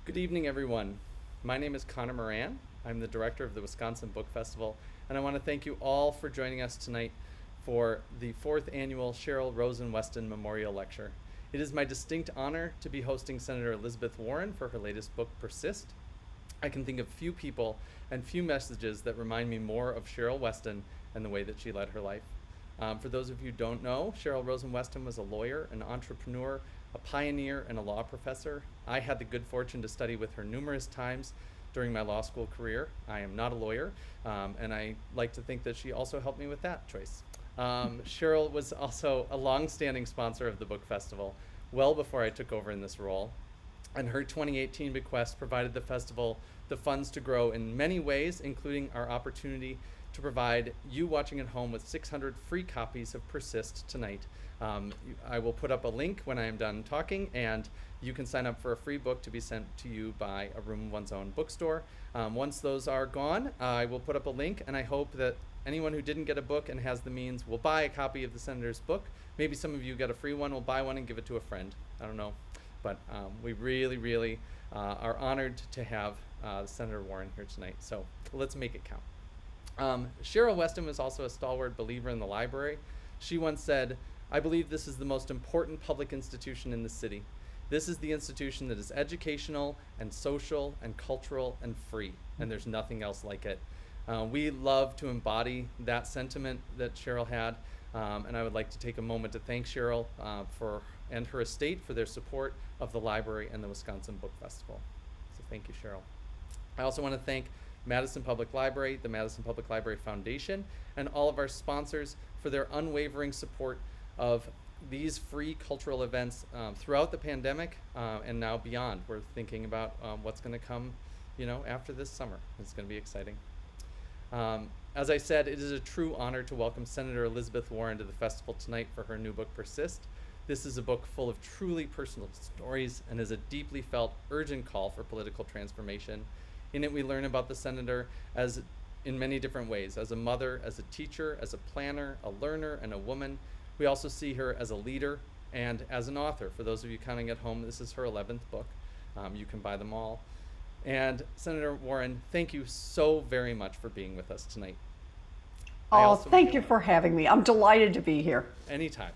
Good evening, everyone. My name is Connor Moran. I'm the director of the Wisconsin Book Festival, and I want to thank you all for joining us tonight for the fourth annual Cheryl Rosen Weston Memorial Lecture. It is my distinct honor to be hosting Senator Elizabeth Warren for her latest book, Persist. I can think of few people and few messages that remind me more of Cheryl Weston and the way that she led her life. For those of you who don't know, Cheryl Rosen Weston was a lawyer, an entrepreneur, a pioneer, and a law professor. I had the good fortune to study with her numerous times during my law school career. I am not a lawyer, and I like to think that she also helped me with that choice. Cheryl was also a long-standing sponsor of the book festival, well before I took over in this role. And her 2018 bequest provided the festival the funds to grow in many ways, including our opportunity to provide you watching at home with 600 free copies of Persist tonight. I will put up a link when I am done talking, and you can sign up for a free book to be sent to you by a room of one's own bookstore. Once those are gone, I will put up a link, and I hope that anyone who didn't get a book and has the means will buy a copy of the Senator's book. Maybe some of you get a free one, will buy one and give it to a friend. I don't know. But we really are honored to have Senator Warren here tonight. So let's make it count. Cheryl Weston was also a stalwart believer in the library. She once said, "I believe this is the most important public institution in the city. This is the institution that is educational and social and cultural and free, and there's nothing else like it." We love to embody that sentiment that Cheryl had, and I would like to take a moment to thank Cheryl and her estate for their support of the library and the Wisconsin Book Festival. So thank you, Cheryl. I also want to thank Madison Public Library, the Madison Public Library Foundation, and all of our sponsors for their unwavering support of these free cultural events throughout the pandemic and now beyond. We're thinking about what's going to come, after this summer. It's going to be exciting. As I said, it is a true honor to welcome Senator Elizabeth Warren to the festival tonight for her new book, Persist. This is a book full of truly personal stories and is a deeply felt, urgent call for political transformation. In it, we learn about the senator as in many different ways, as a mother, as a teacher, as a planner, a learner, and a woman. We also see her as a leader and as an author. For those of you counting at home, this is her 11th book. You can buy them all. And Senator Warren, thank you so very much for being with us tonight. Oh, thank you for having me. I'm delighted to be here. Anytime.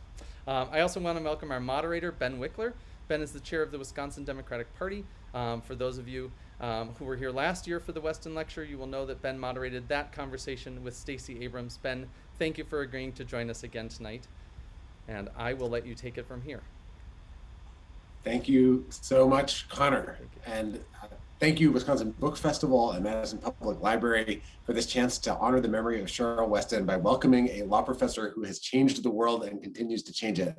I also want to welcome our moderator, Ben Wickler. Ben is the chair of the Wisconsin Democratic Party. For those of you who were here last year for the Weston Lecture, you will know that Ben moderated that conversation with Stacey Abrams. Ben, thank you for agreeing to join us again tonight. And I will let you take it from here. Thank you so much, Connor. And thank you, Wisconsin Book Festival and Madison Public Library, for this chance to honor the memory of Cheryl Weston by welcoming a law professor who has changed the world and continues to change it.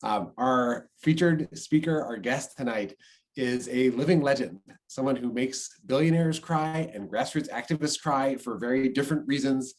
Our featured speaker, our guest tonight, is a living legend, someone who makes billionaires cry and grassroots activists cry for very different reasons.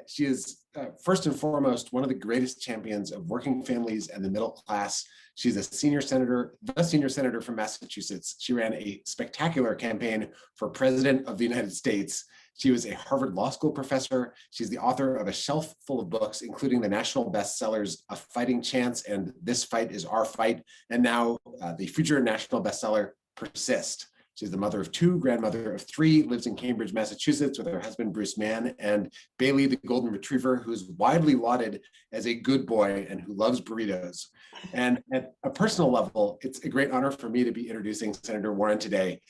She is first and foremost one of the greatest champions of working families and the middle class. She's the senior senator from Massachusetts. She ran a spectacular campaign for president of the United States. She was a Harvard Law School professor. She's the author of a shelf full of books, including the national bestsellers, A Fighting Chance and This Fight is Our Fight, and now the future national bestseller, Persist. She's the mother of two, grandmother of three, lives in Cambridge, Massachusetts with her husband, Bruce Mann, and Bailey, the golden retriever, who's widely lauded as a good boy and who loves burritos. And at a personal level, it's a great honor for me to be introducing Senator Warren today.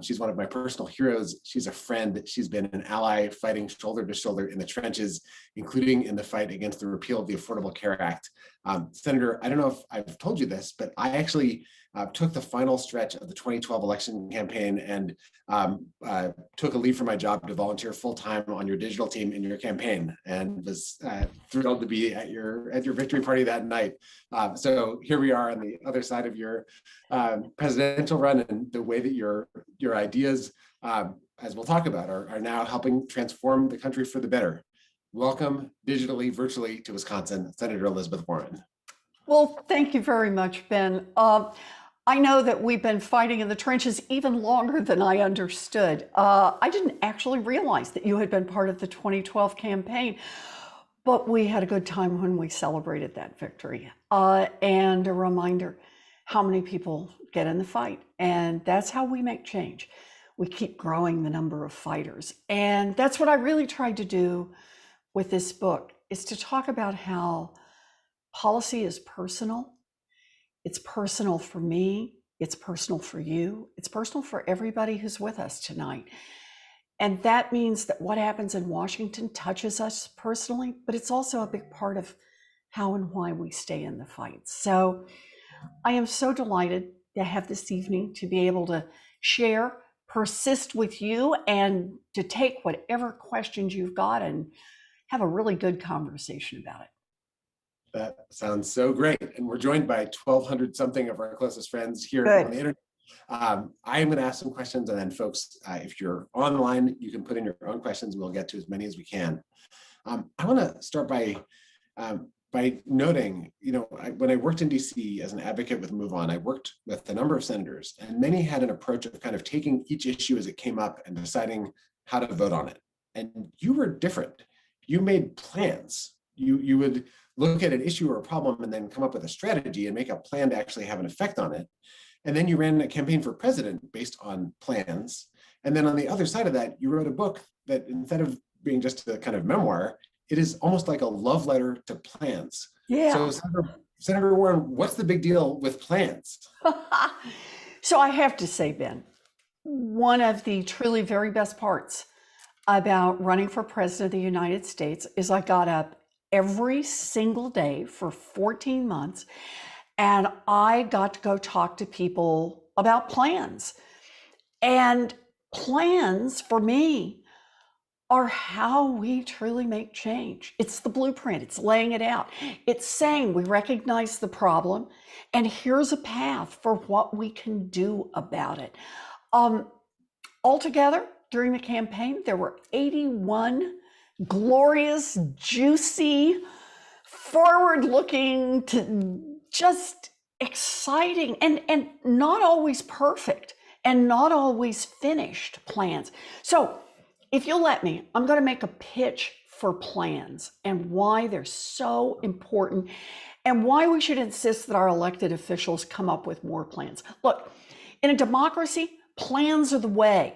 She's one of my personal heroes. She's a friend. She's been an ally fighting shoulder to shoulder in the trenches, including in the fight against the repeal of the Affordable Care Act. Senator, I don't know if I've told you this, but I actually took the final stretch of the 2012 election campaign and took a leave from my job to volunteer full-time on your digital team in your campaign, and was thrilled to be at your victory party that night. So here we are on the other side of your presidential run, and the way that your ideas, as we'll talk about, are now helping transform the country for the better. Welcome digitally, virtually to Wisconsin, Senator Elizabeth Warren. Well, thank you very much, Ben. I know that we've been fighting in the trenches even longer than I understood. I didn't actually realize that you had been part of the 2012 campaign, but we had a good time when we celebrated that victory. And a reminder how many people get in the fight. And that's how we make change. We keep growing the number of fighters. And that's what I really tried to do with this book, is to talk about how policy is personal. It's personal for me. It's personal for you. It's personal for everybody who's with us tonight. And that means that what happens in Washington touches us personally, but it's also a big part of how and why we stay in the fight. So I am so delighted to have this evening to be able to share Persist with you and to take whatever questions you've got and have a really good conversation about it. That sounds so great. And we're joined by 1,200 something of our closest friends here Good. on the internet. I am going to ask some questions, and then folks, if you're online, you can put in your own questions. We'll get to as many as we can. I want to start by noting, when I worked in DC as an advocate with Move On, I worked with a number of senators, and many had an approach of kind of taking each issue as it came up and deciding how to vote on it. And you were different. You made plans. You would look at an issue or a problem and then come up with a strategy and make a plan to actually have an effect on it. And then you ran a campaign for president based on plans. And then on the other side of that, you wrote a book that, instead of being just a kind of memoir, it is almost like a love letter to plans. Yeah. So Senator Warren, what's the big deal with plans? So I have to say, Ben, one of the truly very best parts about running for president of the United States is I got up every single day for 14 months and I got to go talk to people about plans. And plans for me are how we truly make change. It's the blueprint, it's laying it out. It's saying we recognize the problem and here's a path for what we can do about it. Altogether, during the campaign, there were 81 glorious, juicy, forward-looking, just exciting, and not always perfect, and not always finished plans. So if you'll let me, I'm going to make a pitch for plans and why they're so important and why we should insist that our elected officials come up with more plans. Look, in a democracy, plans are the way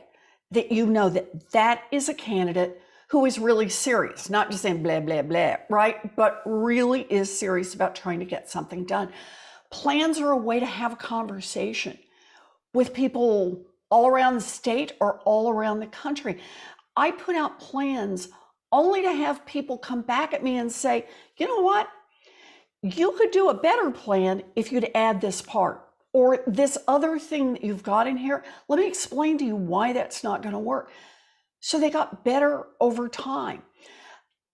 that you know that is a candidate who is really serious, not just saying blah, blah, blah, right? But really is serious about trying to get something done. Plans are a way to have a conversation with people all around the state or all around the country. I put out plans only to have people come back at me and say, you know what? You could do a better plan if you'd add this part or this other thing that you've got in here. Let me explain to you why that's not going to work. So they got better over time.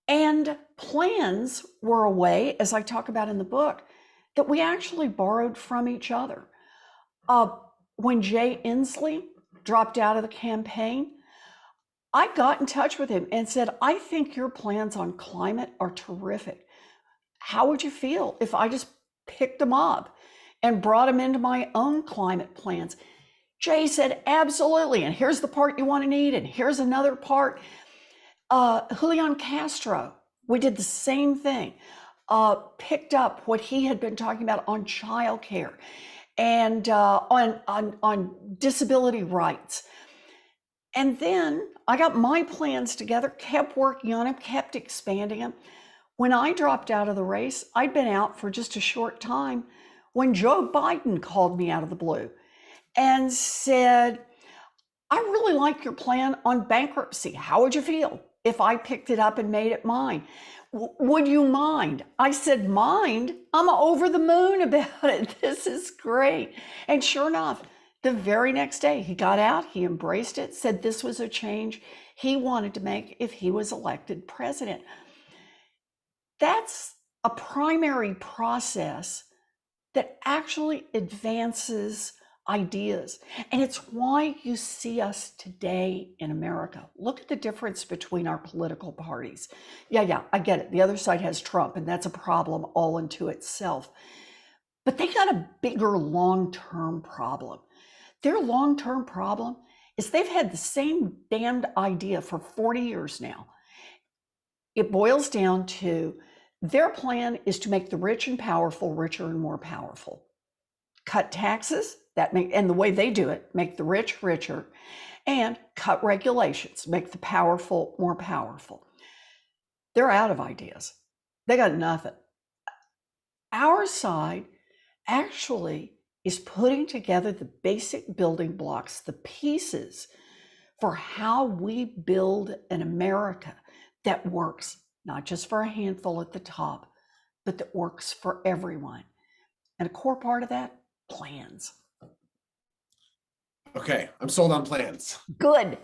And plans were a way, as I talk about in the book, that we actually borrowed from each other. When Jay Inslee dropped out of the campaign, I got in touch with him and said, I think your plans on climate are terrific. How would you feel if I just picked them up and brought them into my own climate plans? Jay said, absolutely. And here's the part you want to need. And here's another part. Julian Castro, we did the same thing. Picked up what he had been talking about on childcare and on disability rights. And then I got my plans together, kept working on them, kept expanding them. When I dropped out of the race, I'd been out for just a short time when Joe Biden called me out of the blue and said, I really like your plan on bankruptcy. How would you feel if I picked it up and made it mine? Would you mind? I said, mind? I'm over the moon about it. This is great. And sure enough, the very next day he got out, he embraced it, said this was a change he wanted to make if he was elected president. That's a primary process that actually advances ideas. And it's why you see us today in America. Look at the difference between our political parties. Yeah, I get it. The other side has Trump, and that's a problem all unto itself. But they got a bigger long-term problem. Their long-term problem is they've had the same damned idea for 40 years now. It boils down to their plan is to make the rich and powerful richer and more powerful. cut taxes, and the way they do it, make the rich richer, and cut regulations, make the powerful more powerful. They're out of ideas. They got nothing. Our side actually is putting together the basic building blocks, the pieces for how we build an America that works, not just for a handful at the top, but that works for everyone. And a core part of that, plans. Okay, I'm sold on plans. Good.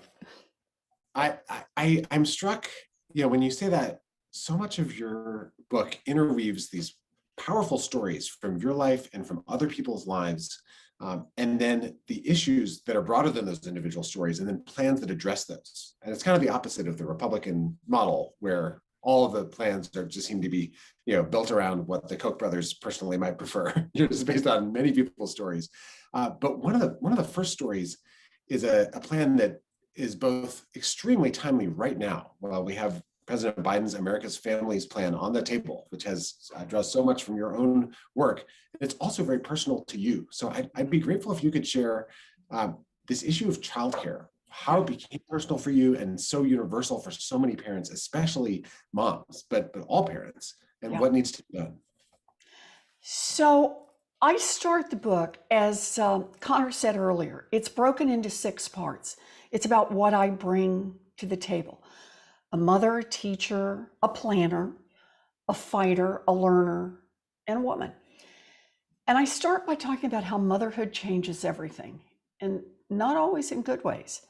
I'm struck, when you say that, so much of your book interweaves these powerful stories from your life and from other people's lives, and then the issues that are broader than those individual stories, and then plans that address those. And it's kind of the opposite of the Republican model, where all of the plans just seem to be, built around what the Koch brothers personally might prefer. It's based on many people's stories. But one of the first stories is a plan that is both extremely timely right now, while we have President Biden's America's Families Plan on the table, which draws so much from your own work. It's also very personal to you. So I'd be grateful if you could share this issue of childcare, how it became personal for you and so universal for so many parents, especially moms, but all parents, and what needs to be done. So I start the book, as Connor said earlier, it's broken into 6 parts. It's about what I bring to the table: a mother, a teacher, a planner, a fighter, a learner, and a woman. And I start by talking about how motherhood changes everything, and not always in good ways.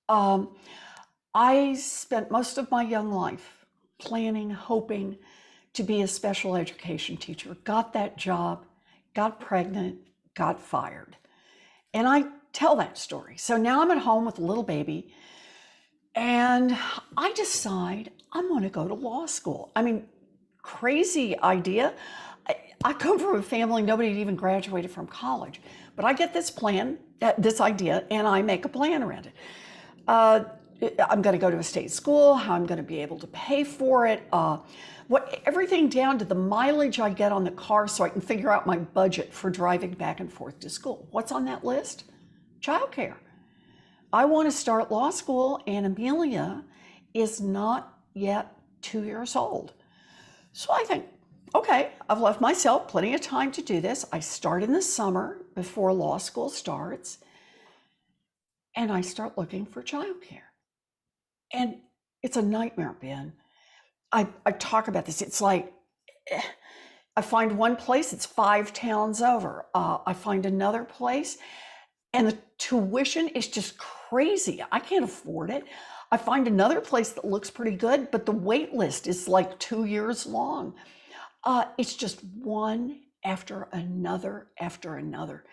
I spent most of my young life planning, hoping to be a special education teacher, got that job, got pregnant, got fired. And I tell that story. So now I'm at home with a little baby, and I decide I'm going to go to law school. I mean, crazy idea. I come from a family, nobody had even graduated from college, but I get this plan, this idea, and I make a plan around it. I'm going to go to a state school, how I'm going to be able to pay for it, everything down to the mileage I get on the car so I can figure out my budget for driving back and forth to school. What's on that list? Childcare. I want to start law school, and Amelia is not yet 2 years old. So I think, okay, I've left myself plenty of time to do this. I start in the summer before law school starts, and I start looking for childcare. And it's a nightmare, Ben. I talk about this. It's like, I find one place, it's 5 towns over. I find another place, and the tuition is just crazy. I can't afford it. I find another place that looks pretty good, but the wait list is like 2 years long. It's just one after another after another.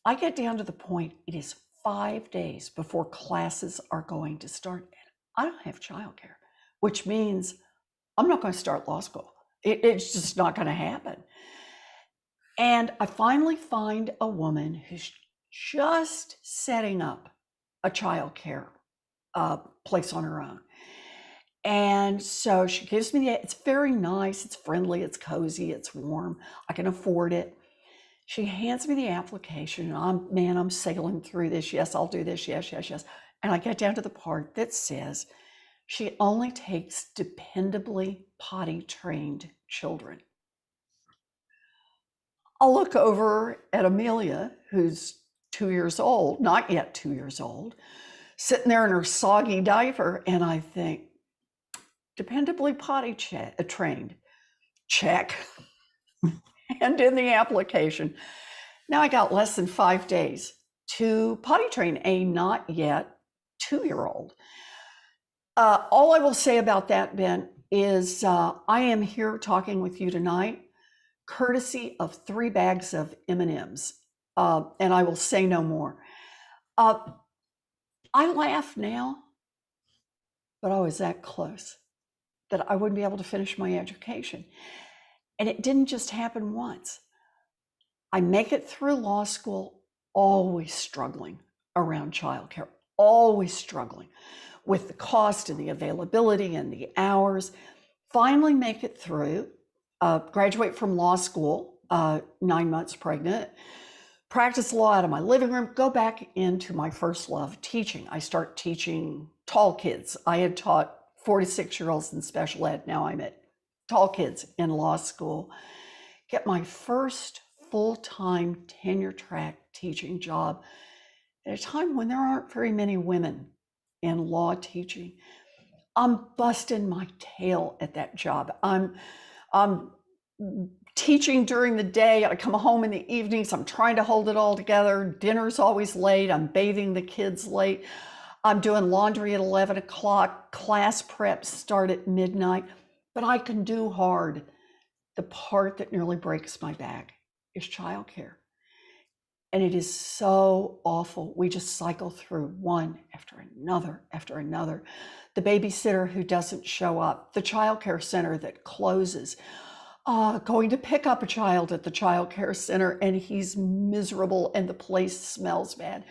I get down to the point, it is 5 days before classes are going to start. I don't have childcare, which means I'm not going to start law school. It's just not going to happen. And I finally find a woman who's just setting up a childcare place on her own. And so she gives me it's very nice, it's friendly, it's cozy, it's warm. I can afford it. She hands me the application, and I'm sailing through this. Yes, I'll do this. Yes. And I get down to the part that says she only takes dependably potty trained children. I'll look over at Amelia, who's 2 years old, not yet 2 years old, sitting there in her soggy diaper, and I think, dependably potty trained, check. And in the application. Now I got less than 5 days to potty train a not yet 2-year-old. All I will say about that, Ben, is I am here talking with you tonight, courtesy of 3 bags of M&Ms, and I will say no more. I laugh now, but I was that close that I wouldn't be able to finish my education. And it didn't just happen once. I make it through law school, always struggling around childcare, always struggling with the cost and the availability and the hours. Finally make it through, graduate from law school, 9 months pregnant, practice law out of my living room, go back into my first love, teaching. I start teaching tall kids. I had taught 4 to 6-year-olds in special ed. Now I'm at tall kids in law school. Get my first full-time tenure track teaching job at a time when there aren't very many women in law teaching. I'm busting my tail at that job. I'm teaching during the day. I come home in the evenings. I'm trying to hold it all together. Dinner's always late. I'm bathing the kids late. I'm doing laundry at 11 o'clock. Class preps start at midnight. But I can do hard. The part that nearly breaks my back is childcare. And it is so awful. We just cycle through one after another after another. The babysitter who doesn't show up, the childcare center that closes, going to pick up a child at the childcare center and he's miserable and the place smells bad.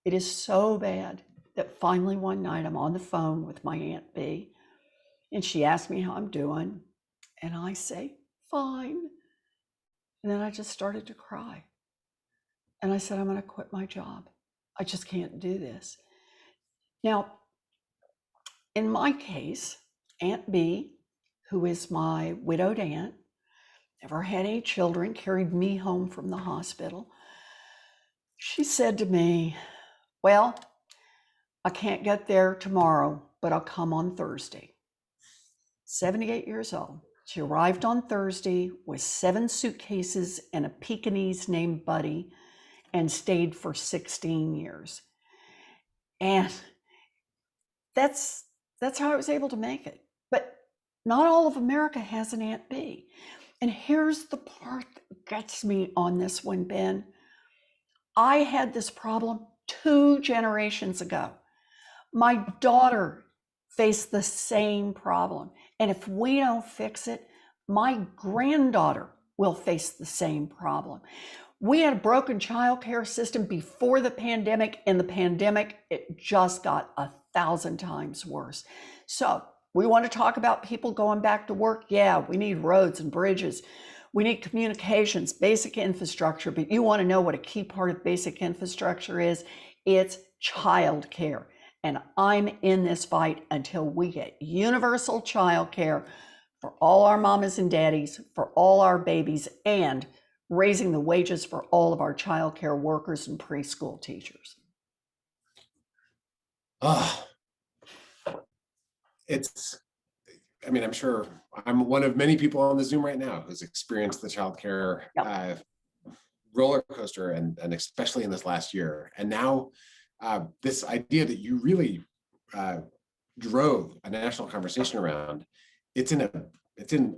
It is so bad that finally one night I'm on the phone with my Aunt B and she asked me how I'm doing. And I say, fine. And then I just started to cry. And I said, I'm going to quit my job. I just can't do this. Now, in my case, Aunt B, who is my widowed aunt, never had any children, carried me home from the hospital. She said to me, well, I can't get there tomorrow, but I'll come on Thursday. 78 years old. She arrived on Thursday with 7 suitcases and a Pekingese named Buddy, and stayed for 16 years. And that's how I was able to make it. But not all of America has an Aunt B. And here's the part that gets me on this one, Ben. I had this problem 2 generations ago. My daughter faced the same problem. And if we don't fix it, my granddaughter will face the same problem. We had a broken childcare system before the pandemic. In the pandemic, it just got 1,000 times worse. So we want to talk about people going back to work. Yeah, we need roads and bridges. We need communications, basic infrastructure. But you want to know what a key part of basic infrastructure is? It's childcare. And I'm in this fight until we get universal childcare for all our mamas and daddies, for all our babies, and raising the wages for all of our childcare workers and preschool teachers. I'm sure I'm one of many people on the Zoom right now who's experienced the childcare roller coaster, and especially in this last year. And now this idea that you really drove a national conversation around, it's in a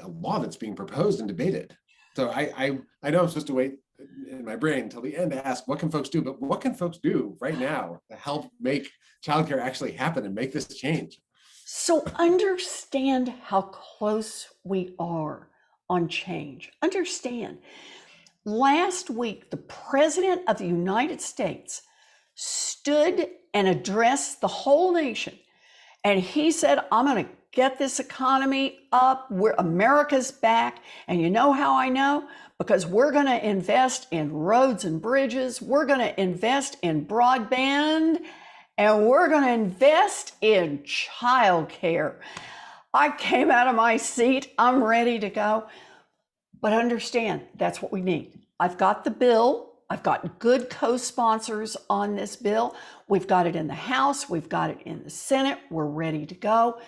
law that's being proposed and debated. So I know I'm supposed to wait in my brain until the end to ask what can folks do, but what can folks do right now to help make childcare actually happen and make this change? So understand how close we are on change. Understand, last week, the President of the United States stood and addressed the whole nation. And he said, I'm going to get this economy up. America's back. And you know how I know? Because we're going to invest in roads and bridges. We're going to invest in broadband. And we're going to invest in childcare. I came out of my seat. I'm ready to go. But understand, that's what we need. I've got the bill. I've got good co-sponsors on this bill. We've got it in the House. We've got it in the Senate. We're ready to go.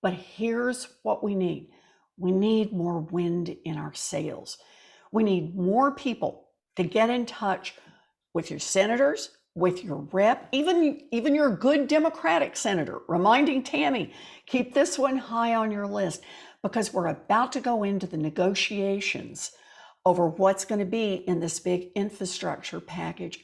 But here's what we need. We need more wind in our sails. We need more people to get in touch with your senators, with your rep, even your good Democratic senator, reminding Tammy, keep this one high on your list, because we're about to go into the negotiations over what's going to be in this big infrastructure package.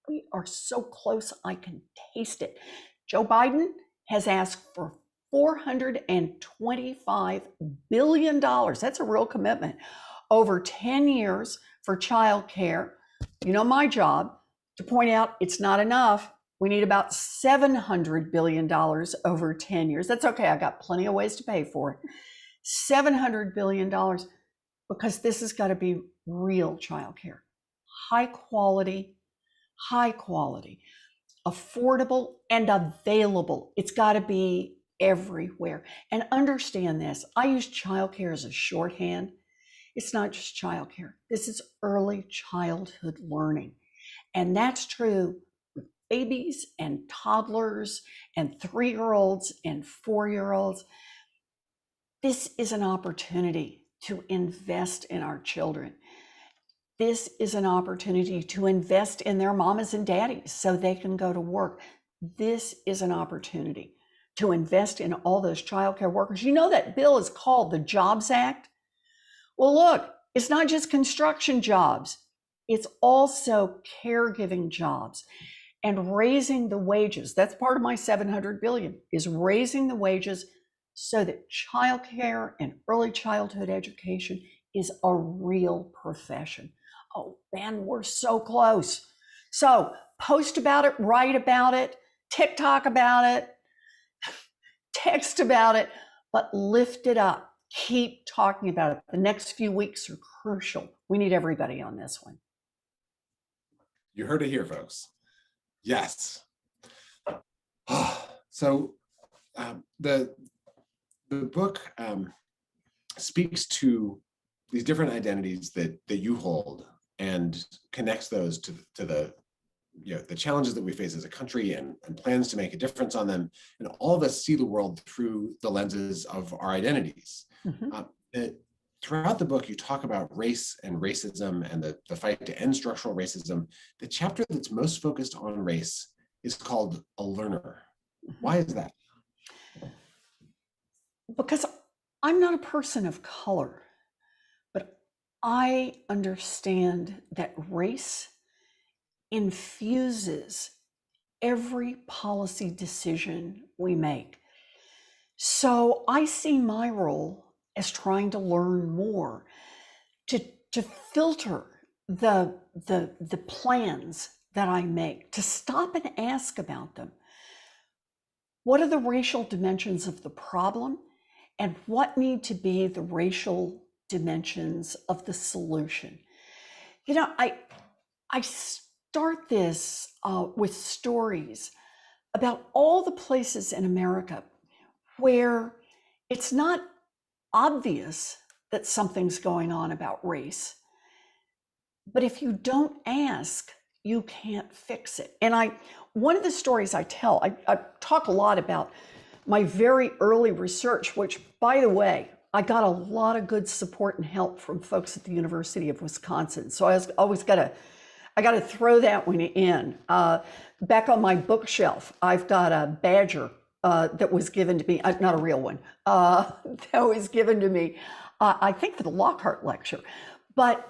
We are so close, I can taste it. Joe Biden has asked for $425 billion. That's a real commitment over 10 years for childcare. You know my job to point out it's not enough. We need about $700 billion over 10 years. That's okay. I got plenty of ways to pay for it. $700 billion, because this has got to be real childcare, high quality, affordable, and available. It's got to be everywhere. And understand this, I use childcare as a shorthand. It's not just childcare. This is early childhood learning. And that's true with babies and toddlers and 3-year-olds and 4-year-olds. This is an opportunity to invest in our children. This is an opportunity to invest in their mamas and daddies so they can go to work. This is an opportunity to invest in all those childcare workers. You know that bill is called the Jobs Act? Well, look, it's not just construction jobs. It's also caregiving jobs and raising the wages. That's part of my $700 billion, is raising the wages so that childcare and early childhood education is a real profession. Oh, man, we're so close. So post about it, write about it, TikTok about it, text about it, but lift it up. Keep talking about it. The next few weeks are crucial. We need everybody on this one. You heard it here, folks. Yes. So the book speaks to these different identities that you hold and connects those to the the challenges that we face as a country and plans to make a difference on them. And all of us see the world through the lenses of our identities. Mm-hmm. Throughout the book, you talk about race and racism and the fight to end structural racism. The chapter that's most focused on race is called A Learner. Mm-hmm. Why is that? Because I'm not a person of color, but I understand that race infuses every policy decision we make. So I see my role as trying to learn more, to filter the plans that I make, to stop and ask about them. What are the racial dimensions of the problem, and what need to be the racial dimensions of the solution? You know, I start this with stories about all the places in America where it's not obvious that something's going on about race, but if you don't ask, you can't fix it. And one of the stories I tell, I talk a lot about my very early research, which, by the way, I got a lot of good support and help from folks at the University of Wisconsin. So I got to throw that one in. Back on my bookshelf, I've got a badger that was given to me, not a real one, that was given to me, I think for the Lockhart lecture. But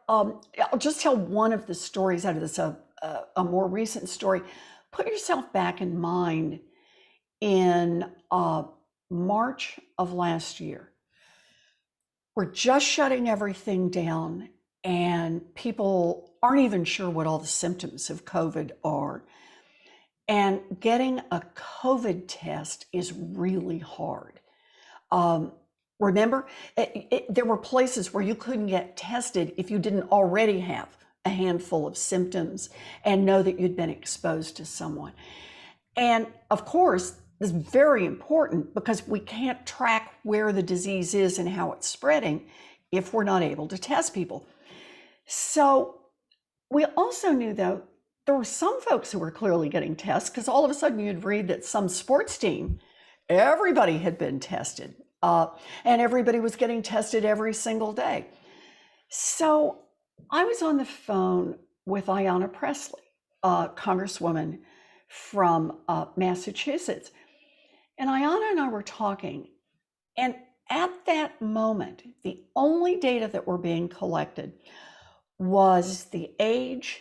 I'll just tell one of the stories out of this, a more recent story. Put yourself back in mind in March of last year. We're just shutting everything down and people aren't even sure what all the symptoms of COVID are. And getting a COVID test is really hard. Remember, there were places where you couldn't get tested if you didn't already have a handful of symptoms and know that you'd been exposed to someone. And of course, this is very important because we can't track where the disease is and how it's spreading if we're not able to test people. So we also knew, though, there were some folks who were clearly getting tests because all of a sudden you'd read that some sports team, everybody had been tested and everybody was getting tested every single day. So I was on the phone with Ayanna Pressley, Congresswoman from Massachusetts. And Ayanna and I were talking. And at that moment, the only data that were being collected was the age,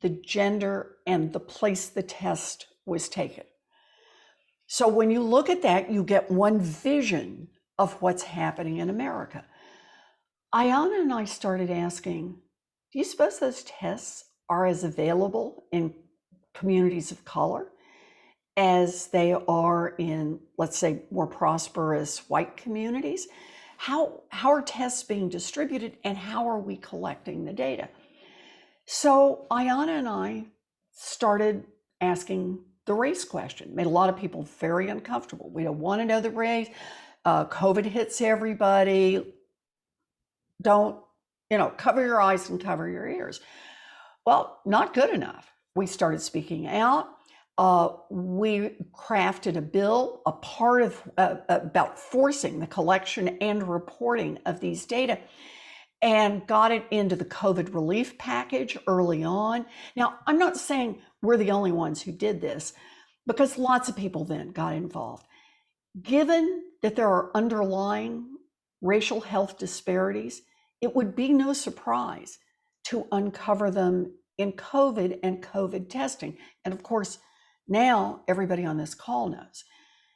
the gender, and the place the test was taken. So when you look at that, you get one vision of what's happening in America. Ayanna and I started asking, do you suppose those tests are as available in communities of color as they are in, let's say, more prosperous white communities? How are tests being distributed and how are we collecting the data? So Ayana and I started asking the race question. Made a lot of people very uncomfortable. We don't want to know the race. COVID hits everybody. Don't, cover your eyes and cover your ears. Well, not good enough. We started speaking out. We crafted a bill, a part of about forcing the collection and reporting of these data, and got it into the COVID relief package early on. Now, I'm not saying we're the only ones who did this, because lots of people then got involved. Given that there are underlying racial health disparities, it would be no surprise to uncover them in COVID and COVID testing. And of course, now everybody on this call knows.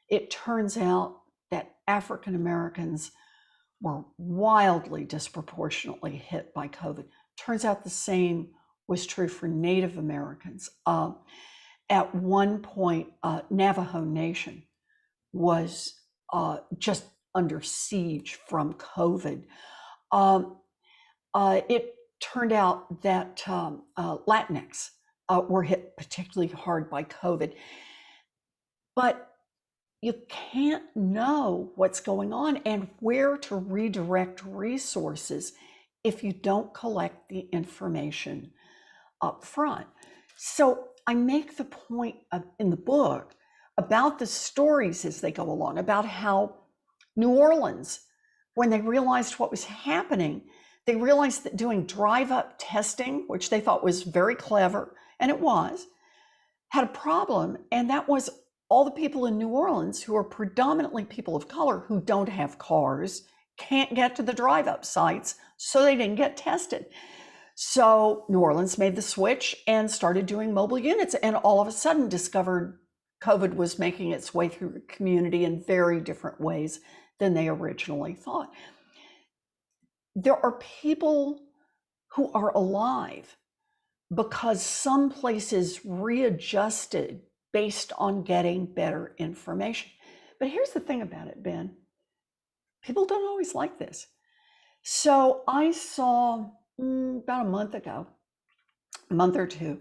It turns out that African Americans were wildly disproportionately hit by COVID. Turns out the same was true for Native Americans. At one point, Navajo Nation was just under siege from COVID. It turned out that Latinx were hit particularly hard by COVID. But you can't know what's going on and where to redirect resources if you don't collect the information up front. So I make the point in the book about the stories as they go along, about how New Orleans, when they realized what was happening, they realized that doing drive-up testing, which they thought was very clever, and it was, had a problem, and that was all the people in New Orleans who are predominantly people of color who don't have cars, can't get to the drive-up sites, so they didn't get tested. So New Orleans made the switch and started doing mobile units, and all of a sudden discovered COVID was making its way through the community in very different ways than they originally thought. There are people who are alive because some places readjusted based on getting better information. But here's the thing about it, Ben. People don't always like this. So I saw about a month ago, a month or two,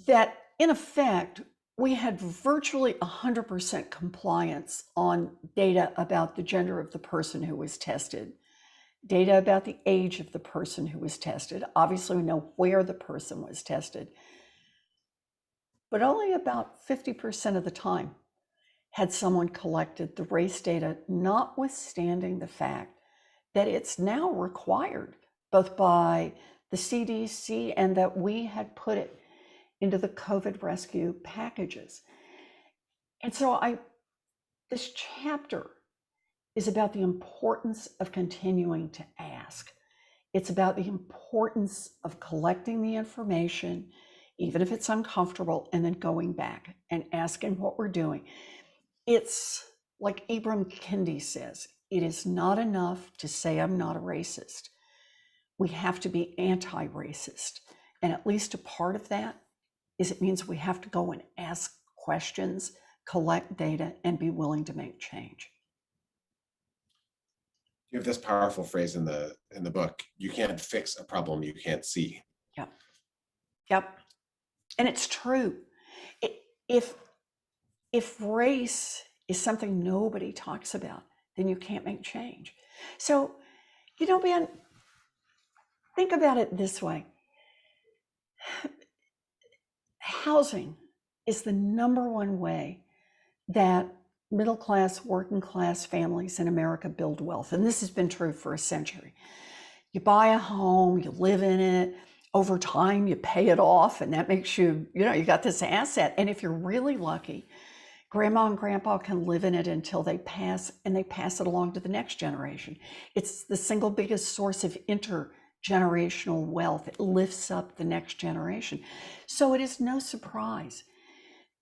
that in effect, we had virtually 100% compliance on data about the gender of the person who was tested, data about the age of the person who was tested. Obviously, we know where the person was tested. But only about 50% of the time had someone collected the race data, notwithstanding the fact that it's now required both by the CDC and that we had put it into the COVID rescue packages. And so this chapter is about the importance of continuing to ask. It's about the importance of collecting the information, even if it's uncomfortable, and then going back and asking what we're doing. It's like Ibram Kendi says, it is not enough to say I'm not a racist. We have to be anti-racist. And at least a part of that is it means we have to go and ask questions, collect data, and be willing to make change. You have this powerful phrase in the book: you can't fix a problem you can't see. Yep. And it's true. If race is something nobody talks about, then you can't make change. So, Ben, think about it this way. Housing is the number one way that middle class, working class families in America build wealth. And this has been true for a century. You buy a home, you live in it, over time you pay it off, and that makes you, you got this asset. And if you're really lucky, grandma and grandpa can live in it until they pass, and they pass it along to the next generation. It's the single biggest source of intergenerational wealth. It lifts up the next generation. So it is no surprise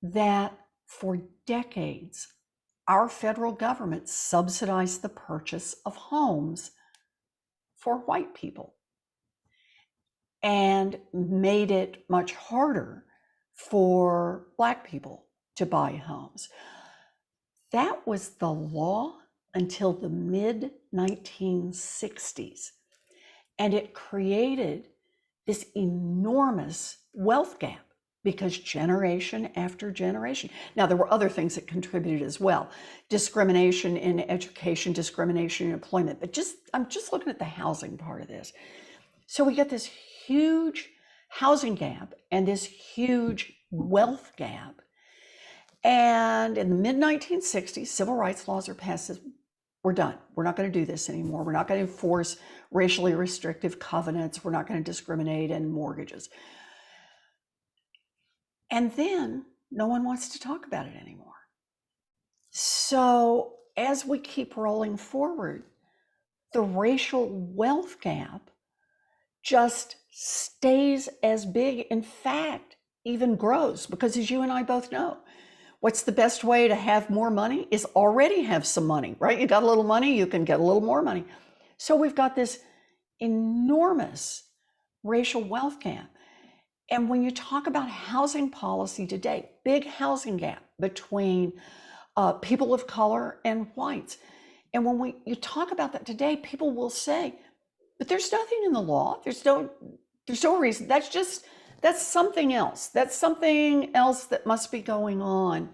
that for decades, our federal government subsidized the purchase of homes for white people and made it much harder for Black people to buy homes. That was the law until the mid-1960s, and it created this enormous wealth gap because generation after generation. Now, there were other things that contributed as well. Discrimination in education, discrimination in employment, but I'm just looking at the housing part of this. So we get this huge housing gap and this huge wealth gap. And in the mid-1960s, civil rights laws are passed. We're done. We're not going to do this anymore. We're not going to enforce racially restrictive covenants. We're not going to discriminate in mortgages. And then no one wants to talk about it anymore. So as we keep rolling forward, the racial wealth gap just stays as big. In fact, even grows, because as you and I both know, what's the best way to have more money is already have some money, right? You got a little money, you can get a little more money. So we've got this enormous racial wealth gap. And when you talk about housing policy today, big housing gap between people of color and whites. And when you talk about that today, people will say, but there's nothing in the law. There's no reason. That's something else. That's something else that must be going on.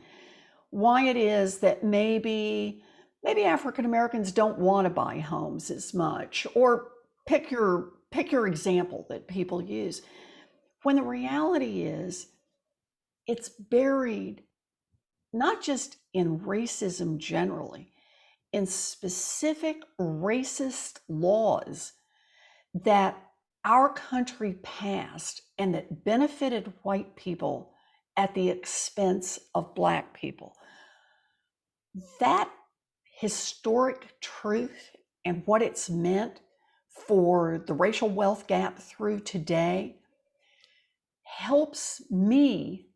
Why it is that maybe African Americans don't want to buy homes as much, or pick your example that people use. When the reality is, it's buried not just in racism generally, in specific racist laws that our country passed and that benefited white people at the expense of Black people. That historic truth and what it's meant for the racial wealth gap through today helps me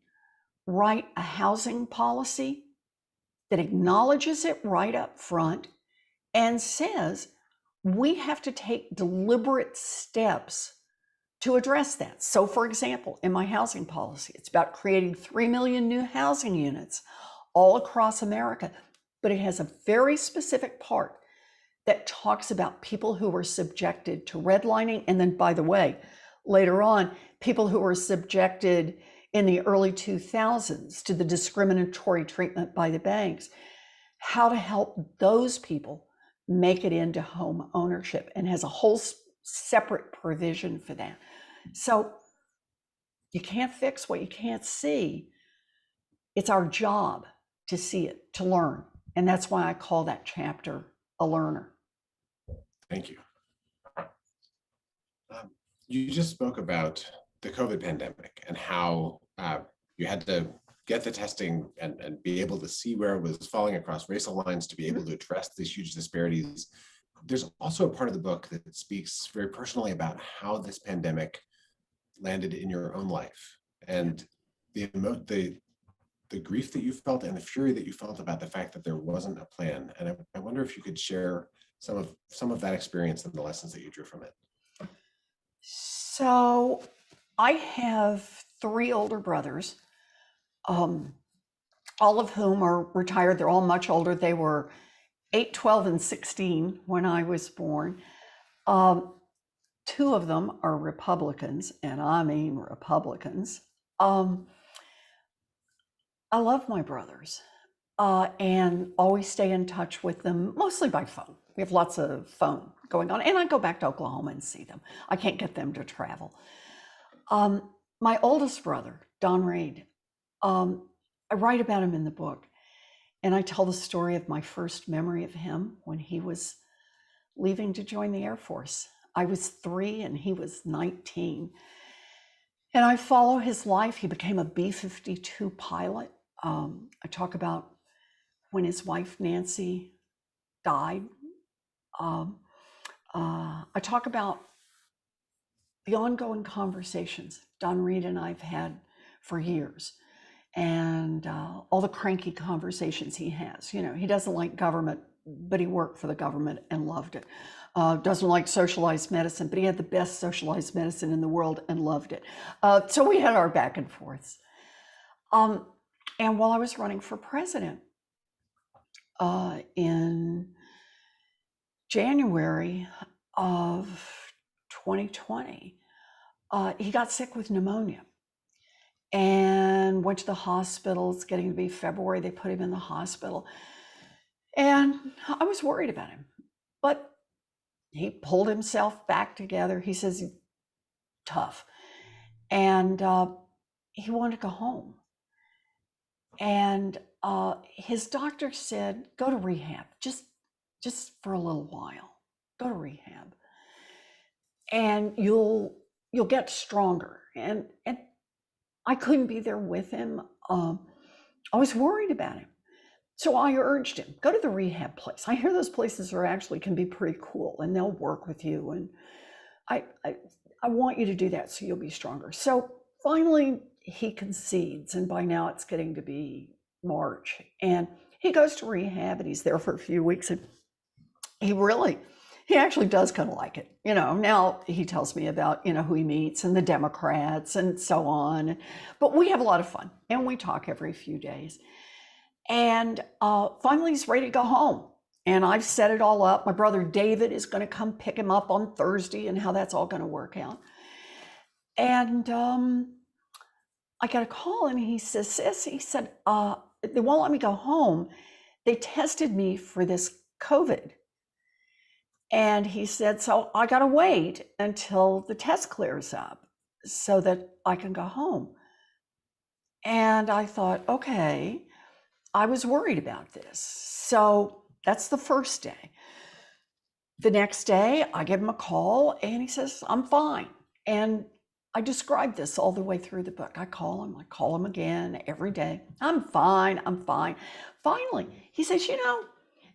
write a housing policy that acknowledges it right up front and says we have to take deliberate steps to address that. So, for example, in my housing policy, it's about creating 3 million new housing units all across America, but it has a very specific part that talks about people who were subjected to redlining. And then, by the way, later on, people who were subjected in the early 2000s to the discriminatory treatment by the banks, how to help those people make it into home ownership, and has a whole separate provision for that. So you can't fix what you can't see. It's our job to see it, to learn. And that's why I call that chapter A Learner. Thank you. You just spoke about the COVID pandemic and how you had to get the testing and be able to see where it was falling across racial lines to be able to address these huge disparities. There's also a part of the book that speaks very personally about how this pandemic landed in your own life, and the grief that you felt and the fury that you felt about the fact that there wasn't a plan. And I wonder if you could share some of that experience and the lessons that you drew from it. So I have 3 older brothers, all of whom are retired. They're all much older. They were 8, 12, and 16 when I was born. 2 of them are Republicans, and I mean Republicans. I love my brothers and always stay in touch with them, mostly by phone. We have lots of phone going on, and I go back to Oklahoma and see them. I can't get them to travel. My oldest brother, Don Reed, I write about him in the book, and I tell the story of my first memory of him when he was leaving to join the Air Force. I was 3 and he was 19. And I follow his life. He became a B-52 pilot. I talk about when his wife, Nancy, died. I talk about the ongoing conversations Don Reed and I've had for years, and all the cranky conversations he has. You know, he doesn't like government, but he worked for the government and loved it. Doesn't like socialized medicine, but he had the best socialized medicine in the world and loved it. So we had our back and forths. And while I was running for president in January of 2020, he got sick with pneumonia and went to the hospital. It's getting to be February. They put him in the hospital. And I was worried about him, but he pulled himself back together. He says, tough. And he wanted to go home. And his doctor said, go to rehab, just for a little while. Go to rehab. And you'll get stronger. And I couldn't be there with him. I was worried about him. So I urged him, go to the rehab place. I hear those places are actually can be pretty cool and they'll work with you. And I want you to do that so you'll be stronger. So finally he concedes, and by now it's getting to be March. And he goes to rehab and he's there for a few weeks, and he actually does kind of like it. Now he tells me about, who he meets and the Democrats and so on. But we have a lot of fun and we talk every few days. And finally he's ready to go home. And I've set it all up. My brother David is going to come pick him up on Thursday, and how that's all going to work out. And I got a call and he says, sis, he said, they won't let me go home. They tested me for this COVID. And he said, so I got to wait until the test clears up so that I can go home. And I thought, okay, I was worried about this. So that's the first day. The next day, I give him a call and he says, I'm fine. And I describe this all the way through the book. I call him again every day. I'm fine. Finally, he says,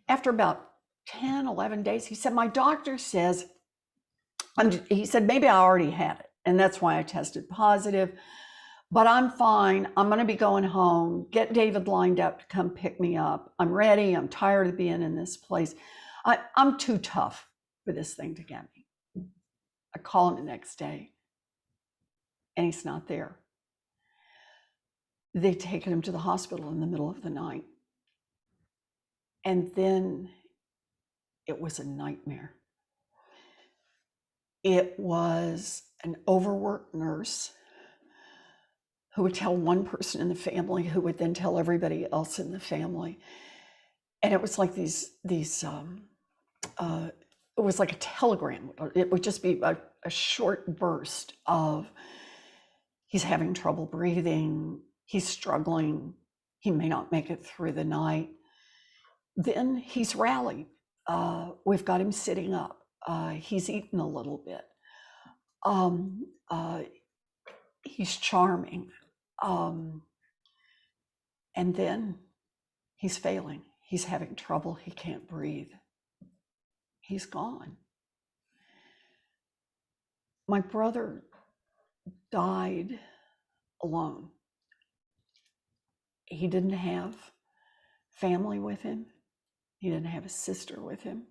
after about 10, 11 days, he said, my doctor says, he said, maybe I already had it. And that's why I tested positive, but I'm fine. I'm going to be going home. Get David lined up to come pick me up. I'm ready. I'm tired of being in this place. I'm too tough for this thing to get me. I call him the next day and he's not there. They've taken him to the hospital in the middle of the night. And then it was a nightmare. It was an overworked nurse who would tell one person in the family, who would then tell everybody else in the family. And it was like it was like a telegram. It would just be a short burst of, he's having trouble breathing, he's struggling, he may not make it through the night. Then he's rallied. We've got him sitting up. He's eaten a little bit. He's charming. And then he's failing. He's having trouble. He can't breathe. He's gone. My brother died alone. He didn't have family with him. He didn't have a sister with him.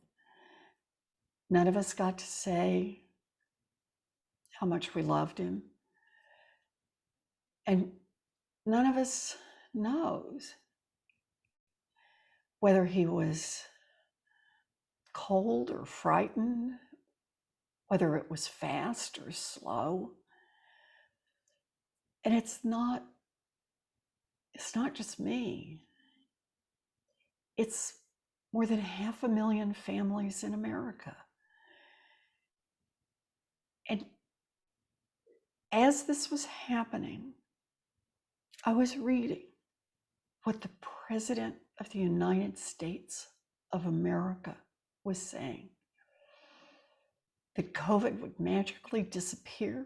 None of us got to say how much we loved him. And none of us knows whether he was cold or frightened, whether it was fast or slow. And it's not just me. It's more than 500,000 families in America. And as this was happening, I was reading what the President of the United States of America was saying. That COVID would magically disappear,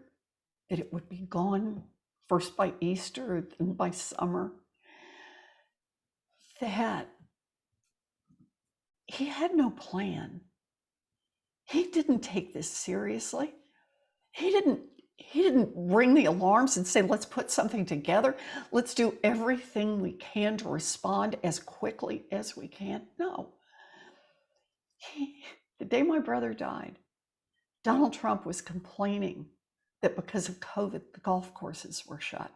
that it would be gone first by Easter, then by summer. That he had no plan. He didn't take this seriously. He didn't ring the alarms and say, let's put something together. Let's do everything we can to respond as quickly as we can. No. The day my brother died, Donald Trump was complaining that because of COVID, the golf courses were shut.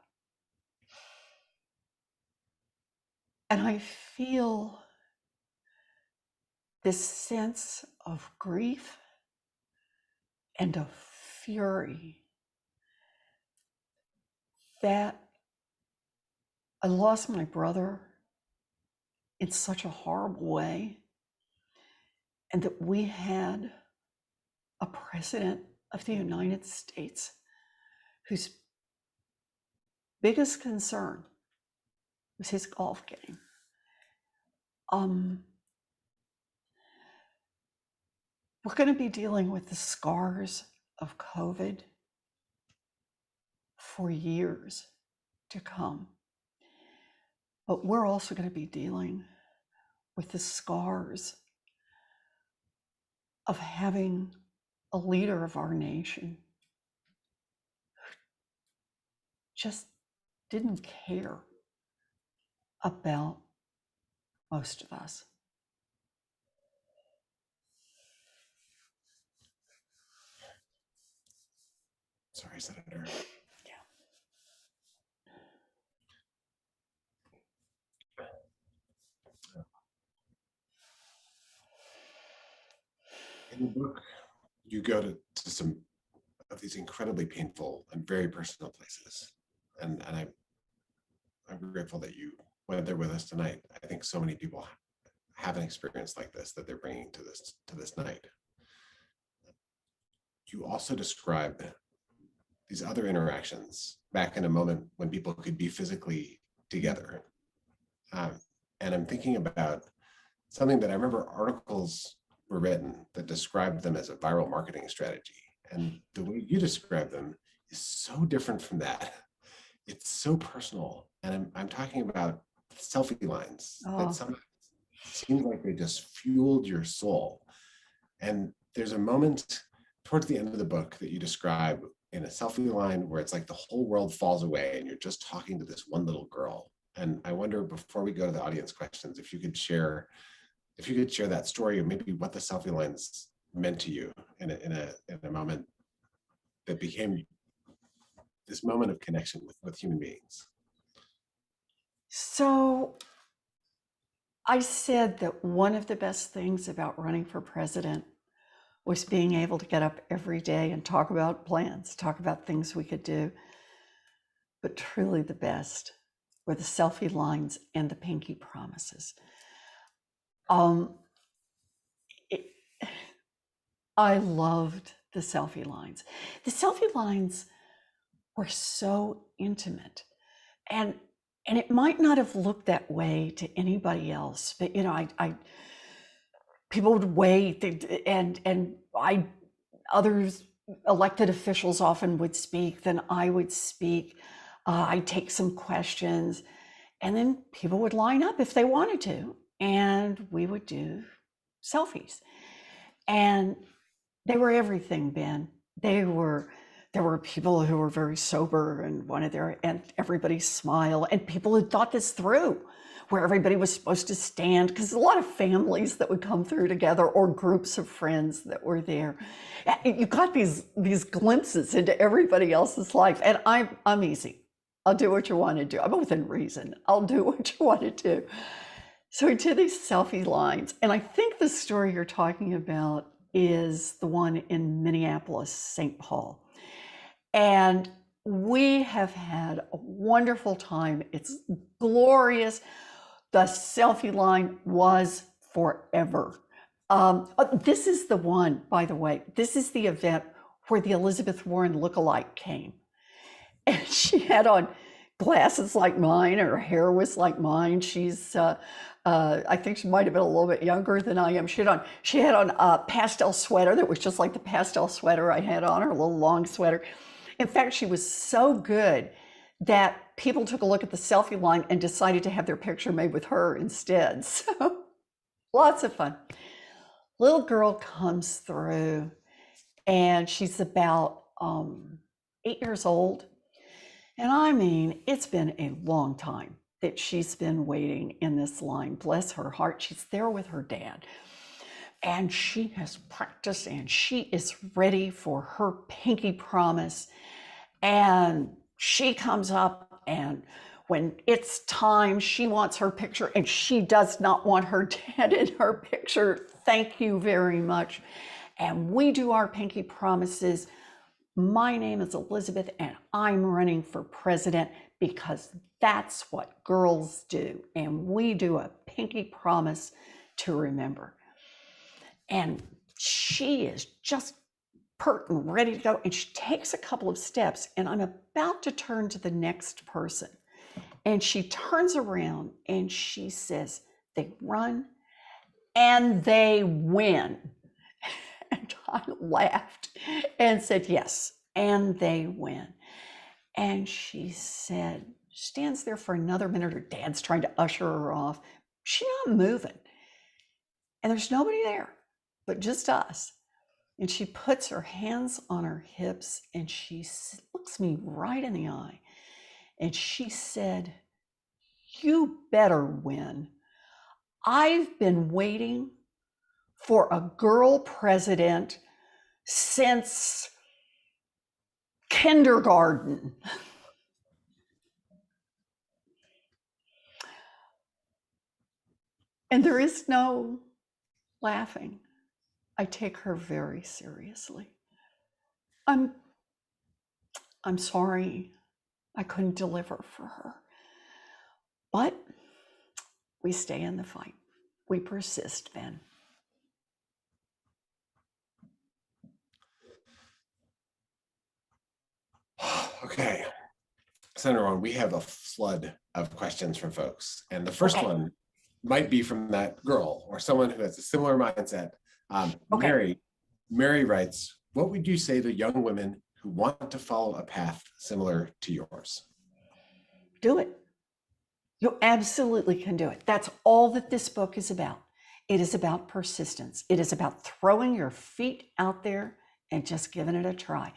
And I feel this sense of grief and of fury that I lost my brother in such a horrible way, and that we had a president of the United States whose biggest concern was his golf game. We're going to be dealing with the scars of COVID for years to come. But we're also going to be dealing with the scars of having a leader of our nation who just didn't care about most of us. Sorry, Senator. In the book, you go to some of these incredibly painful and very personal places. And I'm grateful that you went there with us tonight. I think so many people have an experience like this that they're bringing to this night. You also describe these other interactions back in a moment when people could be physically together. And I'm thinking about something that I remember articles were written that described them as a viral marketing strategy. And the way you describe them is so different from that. It's so personal. And I'm talking about selfie lines that sometimes seem like they just fueled your soul. And there's a moment towards the end of the book that you describe in a selfie line where it's like the whole world falls away and you're just talking to this one little girl. And I wonder, before we go to the audience questions, if you could share that story, or maybe what the selfie lines meant to you in a moment that became this moment of connection with human beings. So I said that one of the best things about running for president was being able to get up every day and talk about plans, talk about things we could do. But truly the best were the selfie lines and the pinky promises. I loved the selfie lines. The selfie lines were so intimate, and it might not have looked that way to anybody else, but people would wait, and others, elected officials often would speak, then I would speak. I'd take some questions, and then people would line up if they wanted to, and we would do selfies. And they were everything, Ben. There were people who were very sober and and everybody smiled, and people who thought this through, where everybody was supposed to stand, because a lot of families that would come through together, or groups of friends that were there. You got these glimpses into everybody else's life, and I'm easy. I'll do what you want to do. I'm within reason. I'll do what you want to do. So we did these selfie lines, and I think the story you're talking about is the one in Minneapolis, St. Paul. And we have had a wonderful time. It's glorious. The selfie line was forever. This is the one, by the way, this is the event where the Elizabeth Warren lookalike came. And she had on glasses like mine, her hair was like mine. She's, I think she might have been a little bit younger than I am. She had on a pastel sweater that was just like the pastel sweater I had on, her little long sweater. In fact, she was so good that people took a look at the selfie line and decided to have their picture made with her instead. So lots of fun. Little girl comes through, and she's about 8 years old. And I mean, it's been a long time that she's been waiting in this line. Bless her heart. She's there with her dad. And she has practiced, and she is ready for her pinky promise. And she comes up, and when it's time, she wants her picture, and she does not want her dad in her picture. Thank you very much. And we do our pinky promises. My name is Elizabeth and I'm running for president because that's what girls do. And we do a pinky promise to remember. And she is just pert and ready to go. And she takes a couple of steps and I'm about to turn to the next person. And she turns around and she says, they run and they win. And I laughed and said, yes, and they win. And she said, stands there for another minute. Her dad's trying to usher her off. She's not moving. And there's nobody there but just us. And she puts her hands on her hips and she looks me right in the eye. And she said, you better win. I've been waiting for a girl president since kindergarten. And there is no laughing. I take her very seriously. I'm sorry I couldn't deliver for her. But we stay in the fight. We persist, Ben. Okay. Senator Ron, we have a flood of questions from folks. And the first one might be from that girl or someone who has a similar mindset. Mary writes, what would you say to young women who want to follow a path similar to yours? Do it. You absolutely can do it. That's all that this book is about. It is about persistence. It is about throwing your feet out there and just giving it a try.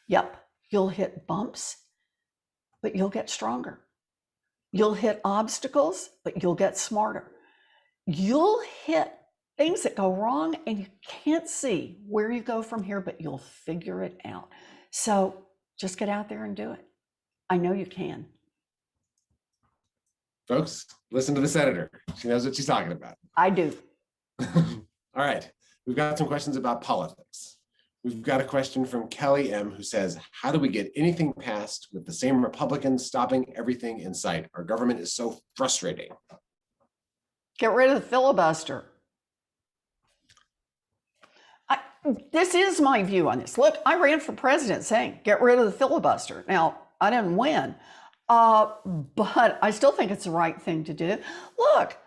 Yep, you'll hit bumps, but you'll get stronger. You'll hit obstacles, but you'll get smarter. You'll hit things that go wrong and you can't see where you go from here, but you'll figure it out. So just get out there and do it. I know you can. Folks, listen to the senator. She knows what she's talking about. I do. All right, we've got some questions about politics. We've got a question from Kelly M. who says, how do we get anything passed with the same Republicans stopping everything in sight? Our government is so frustrating. Get rid of the filibuster. This is my view on this. Look, I ran for president saying, get rid of the filibuster. Now, I didn't win, but I still think it's the right thing to do. Look,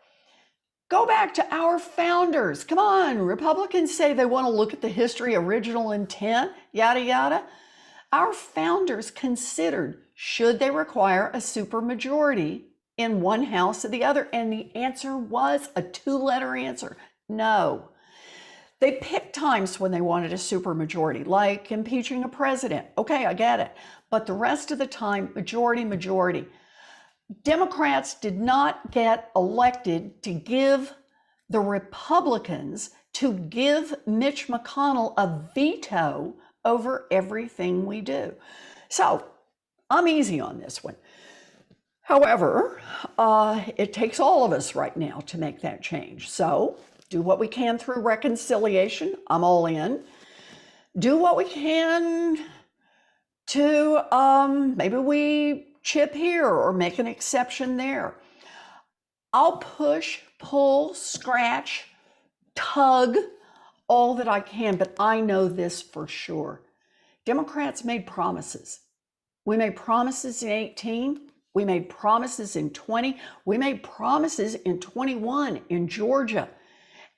go back to our founders. Come on, Republicans say they want to look at the history, original intent, yada, yada. Our founders considered, should they require a supermajority in one house or the other? And the answer was a two-letter answer, no. They picked times when they wanted a supermajority, like impeaching a president. Okay, I get it. But the rest of the time, majority. Democrats did not get elected to give the Republicans, to give Mitch McConnell a veto over everything we do. So I'm easy on this one. However, it takes all of us right now to make that change. So do what we can through reconciliation. I'm all in. Do what we can to maybe we chip here or make an exception there. I'll push, pull, scratch, tug, all that I can, but I know this for sure. Democrats made promises. We made promises in 18. We made promises in 20. We made promises in 21 in Georgia.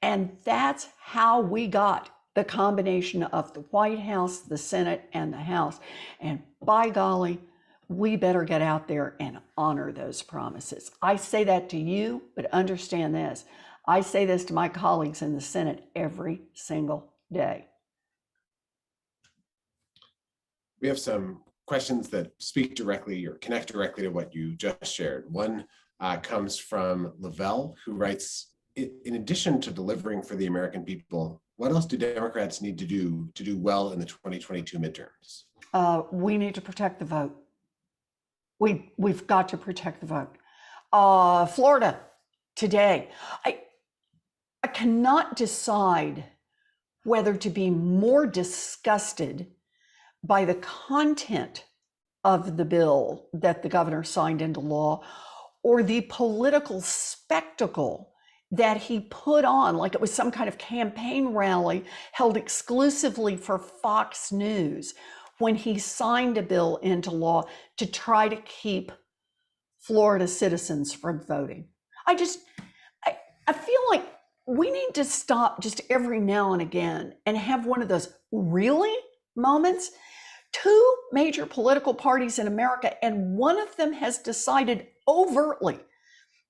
And that's how we got the combination of the White House, the Senate, and the House. And by golly, we better get out there and honor those promises. I say that to you, but understand this. I say this to my colleagues in the Senate every single day. We have some questions that speak directly or connect directly to what you just shared. One comes from Lavelle, who writes, in addition to delivering for the American people, what else do Democrats need to do well in the 2022 midterms? We need to protect the vote. We've got to protect the vote. Florida today, I cannot decide whether to be more disgusted by the content of the bill that the governor signed into law or the political spectacle that he put on, like it was some kind of campaign rally held exclusively for Fox News when he signed a bill into law to try to keep Florida citizens from voting. I feel like we need to stop just every now and again and have one of those really moments. Two major political parties in America, and one of them has decided overtly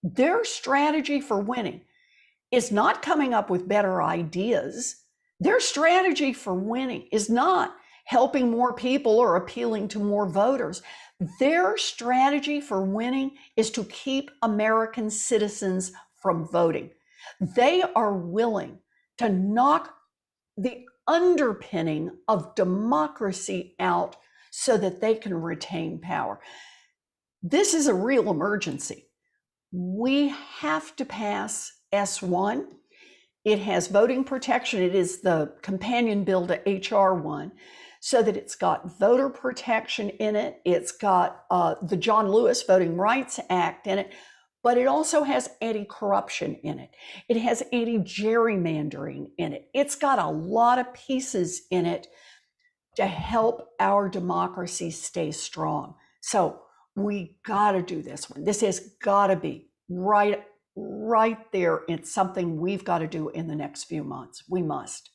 their strategy for winning is not coming up with better ideas. Their strategy for winning is not helping more people or appealing to more voters. Their strategy for winning is to keep American citizens from voting. They are willing to knock the underpinning of democracy out so that they can retain power. This is a real emergency. We have to pass S1. It has voting protection. It is the companion bill to HR 1, so that it's got voter protection in it. It's got the John Lewis Voting Rights Act in it, but it also has anti-corruption in it. It has anti-gerrymandering in it. It's got a lot of pieces in it to help our democracy stay strong. So we gotta do this one. This has gotta be right there. It's something we've got to do in the next few months. We must.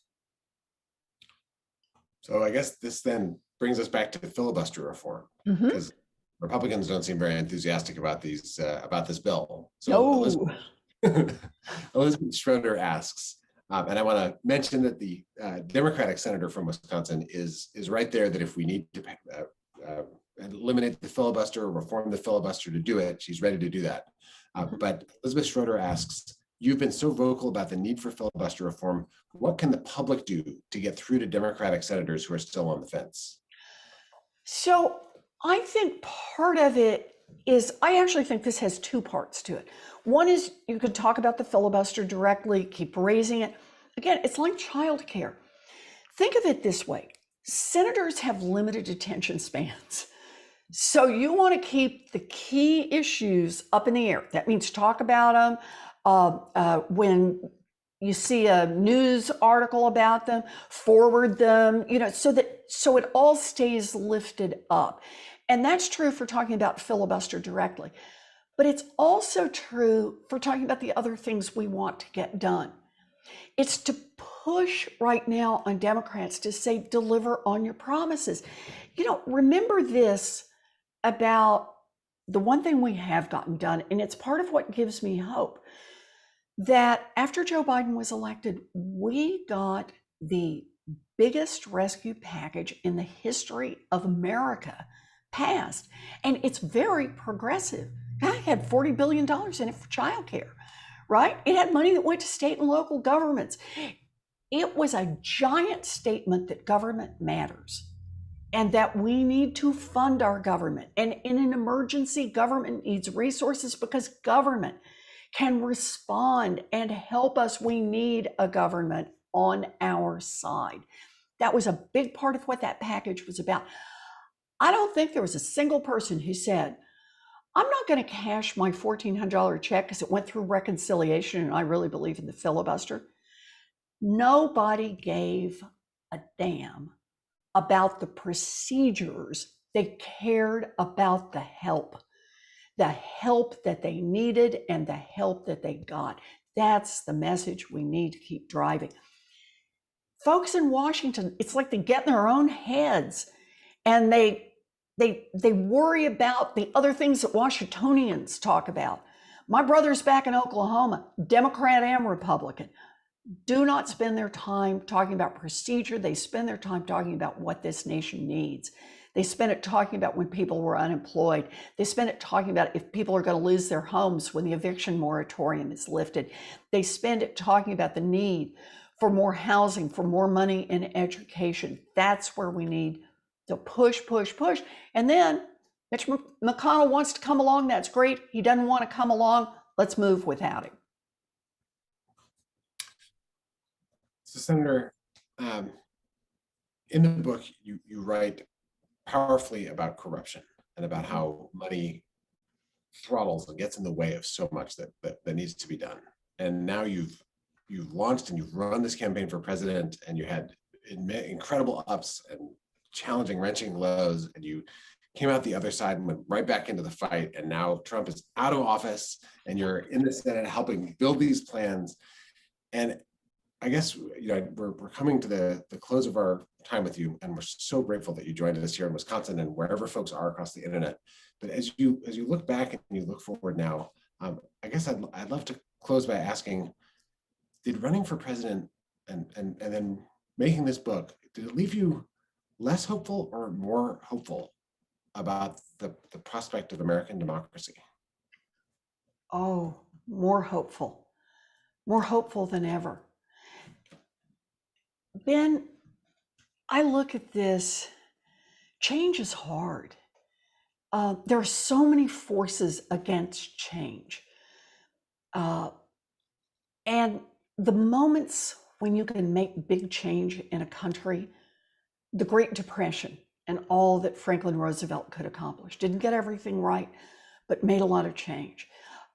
So I guess this then brings us back to filibuster reform, because Republicans don't seem very enthusiastic about this bill. So No. Elizabeth Schroeder asks, and I want to mention that the Democratic senator from Wisconsin is right there, that if we need to eliminate the filibuster or reform the filibuster to do it, she's ready to do that. But Elizabeth Schroeder asks, you've been so vocal about the need for filibuster reform. What can the public do to get through to Democratic senators who are still on the fence? So I think part of it is, I actually think this has two parts to it. One is you could talk about the filibuster directly, keep raising it. Again, it's like childcare. Think of it this way. Senators have limited attention spans. So you want to keep the key issues up in the air. That means talk about them. When you see a news article about them, forward them, so it all stays lifted up. And that's true for talking about filibuster directly. But it's also true for talking about the other things we want to get done. It's to push right now on Democrats to say, deliver on your promises. Remember this about the one thing we have gotten done, and it's part of what gives me hope, that after Joe Biden was elected, we got the biggest rescue package in the history of America passed. And it's very progressive. It had $40 billion in it for childcare, right? It had money that went to state and local governments. It was a giant statement that government matters, and that we need to fund our government. And in an emergency, government needs resources because government can respond and help us. We need a government on our side. That was a big part of what that package was about. I don't think there was a single person who said, I'm not going to cash my $1,400 check because it went through reconciliation and I really believe in the filibuster. Nobody gave a damn about the procedures. They cared about the help that they needed and the help that they got. That's the message we need to keep driving. Folks in Washington, it's like they get in their own heads and they worry about the other things that Washingtonians talk about. My brother's back in Oklahoma, Democrat and Republican, do not spend their time talking about procedure. They spend their time talking about what this nation needs. They spend it talking about when people were unemployed. They spend it talking about if people are going to lose their homes when the eviction moratorium is lifted. They spend it talking about the need for more housing, for more money in education. That's where we need to push. And then Mitch McConnell wants to come along. That's great. He doesn't want to come along. Let's move without him. So Senator, in the book, you write powerfully about corruption and about how money throttles and gets in the way of so much that needs to be done. And now you've launched and you've run this campaign for president, and you had incredible ups and challenging, wrenching lows, and you came out the other side and went right back into the fight. And now Trump is out of office, and you're in the Senate helping build these plans. And I guess we're coming to the close of our time with you, and we're so grateful that you joined us here in Wisconsin and wherever folks are across the internet. But as you look back and you look forward now, I guess I'd love to close by asking: did running for president and then making this book, did it leave you less hopeful or more hopeful about the prospect of American democracy? Oh, more hopeful than ever. Ben, I look at this, change is hard. There are so many forces against change. And the moments when you can make big change in a country, the Great Depression and all that Franklin Roosevelt could accomplish, didn't get everything right, but made a lot of change.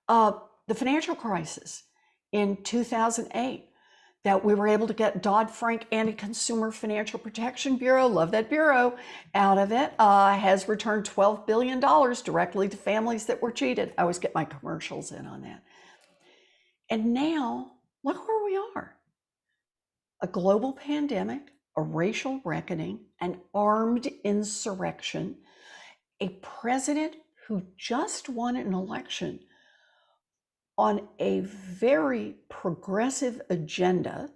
The financial crisis in 2008, that we were able to get Dodd-Frank Anti-Consumer Financial Protection Bureau, love that bureau, out of it, has returned $12 billion directly to families that were cheated. I always get my commercials in on that. And now, look where we are. A global pandemic, a racial reckoning, an armed insurrection, a president who just won an election on a very progressive agenda,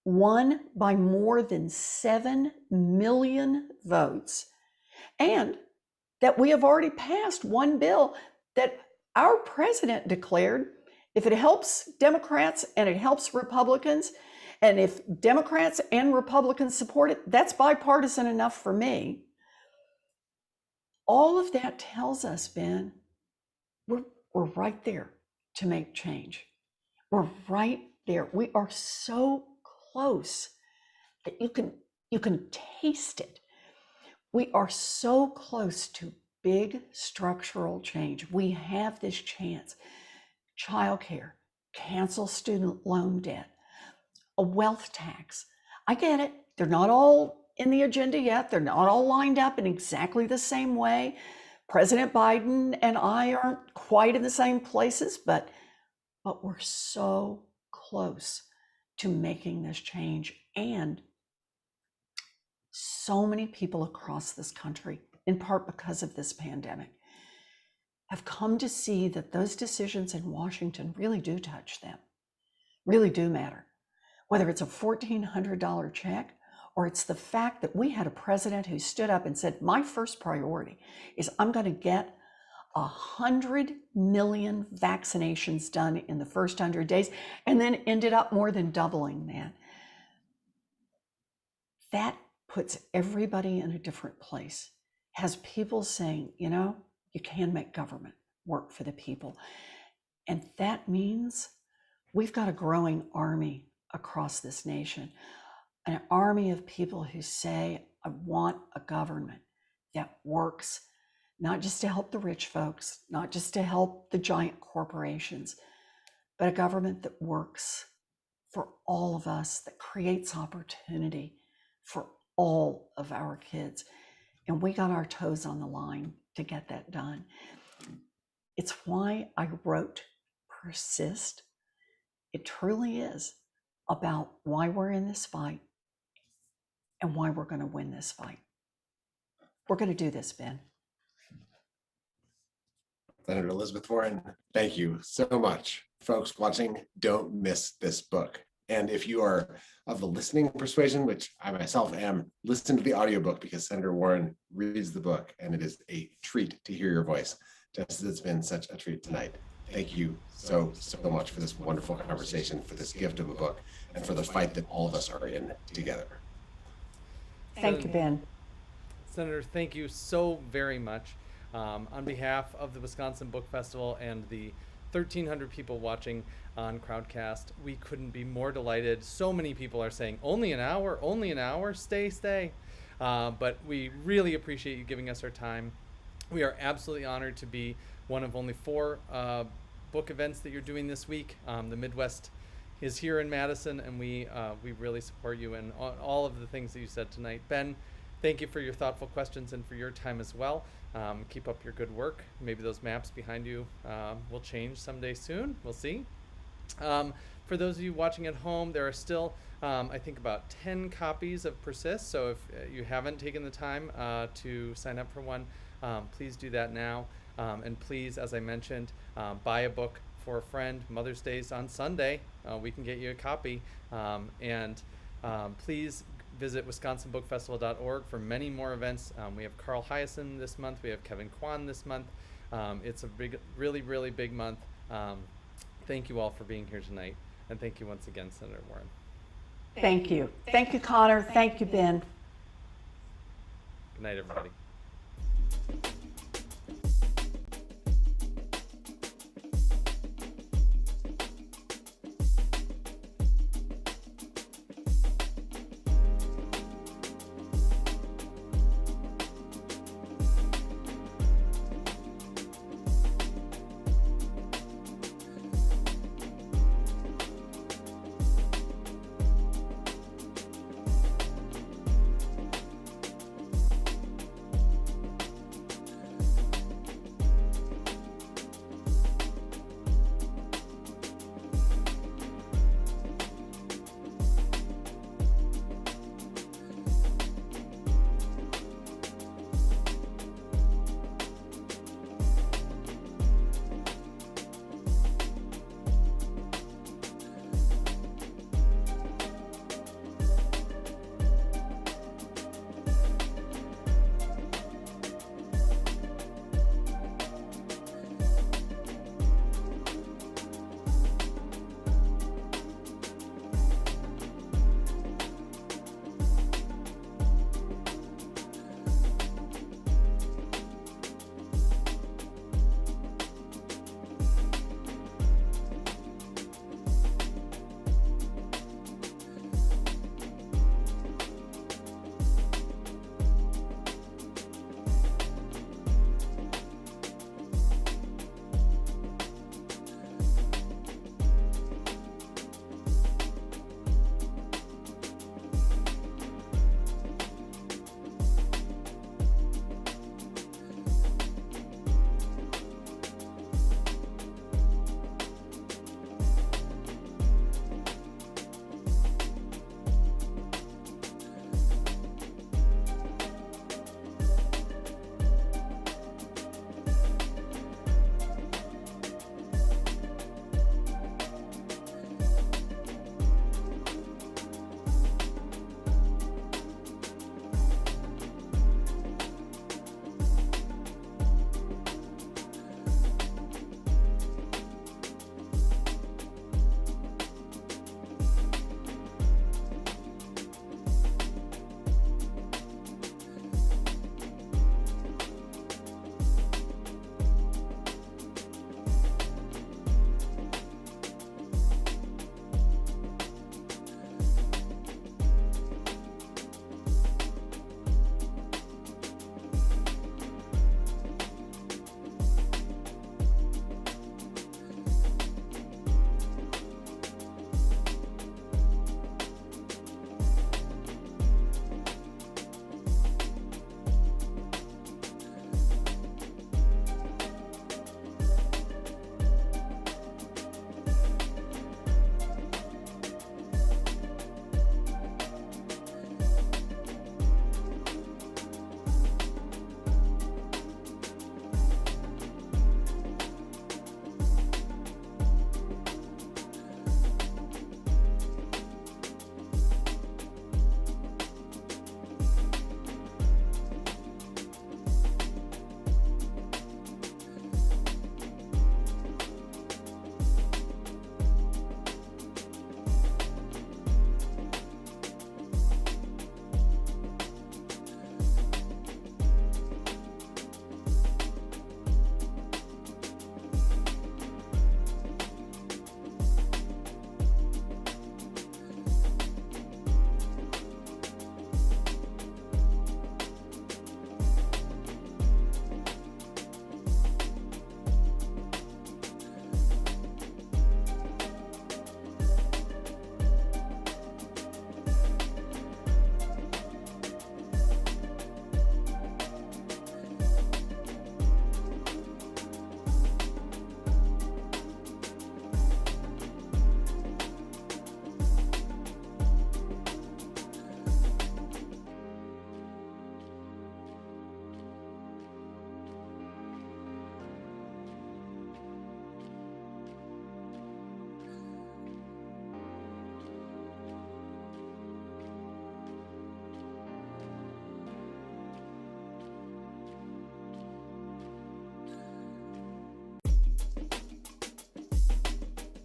won by more than 7 million votes, and that we have already passed one bill that our president declared, if it helps Democrats and it helps Republicans, and if Democrats and Republicans support it, that's bipartisan enough for me. All of that tells us, Ben, we're right there to make change. We're right there. We are so close that you can taste it. We are so close to big structural change. We have this chance. Childcare, cancel student loan debt, a wealth tax. I get it. They're not all in the agenda yet. They're not all lined up in exactly the same way. President Biden and I aren't quite in the same places, but we're so close to making this change. And so many people across this country, in part because of this pandemic, have come to see that those decisions in Washington really do touch them, really do matter. Whether it's a $1,400 check, or it's the fact that we had a president who stood up and said, my first priority is I'm going to get 100 million vaccinations done in the first 100 days, and then ended up more than doubling that. That puts everybody in a different place, has people saying, you can make government work for the people. And that means we've got a growing army across this nation, an army of people who say, I want a government that works, not just to help the rich folks, not just to help the giant corporations, but a government that works for all of us, that creates opportunity for all of our kids. And we got our toes on the line to get that done. It's why I wrote Persist. It truly is about why we're in this fight and why we're going to win this fight. We're going to do this, Ben. Senator Elizabeth Warren, thank you so much. Folks watching, don't miss this book. And if you are of the listening persuasion, which I myself am, listen to the audiobook, because Senator Warren reads the book, and it is a treat to hear your voice, just as it's been such a treat tonight. Thank you so much for this wonderful conversation, for this gift of a book, and for the fight that all of us are in together. Thank you, Ben. Senator, thank you so very much. On behalf of the Wisconsin Book Festival and the 1,300 people watching on Crowdcast, we couldn't be more delighted. So many people are saying, only an hour, stay. But we really appreciate you giving us our time. We are absolutely honored to be one of only 4 book events that you're doing this week. The Midwest is here in Madison, and we really support you in all of the things that you said tonight. Ben, thank you for your thoughtful questions and for your time as well. Keep up your good work. Maybe those maps behind you will change someday soon. We'll see. For those of you watching at home, there are still, I think, about 10 copies of Persist. So if you haven't taken the time to sign up for one, please do that now. And please, as I mentioned, buy a book for a friend. Mother's Day is on Sunday. We can get you a copy. And please visit wisconsinbookfestival.org for many more events. We have Carl Hyacin this month. We have Kevin Kwan this month. It's a really, really big month. Thank you all for being here tonight. And thank you once again, Senator Warren. Thank you. Thank you, Connor. Thank you, Ben. Good night, everybody.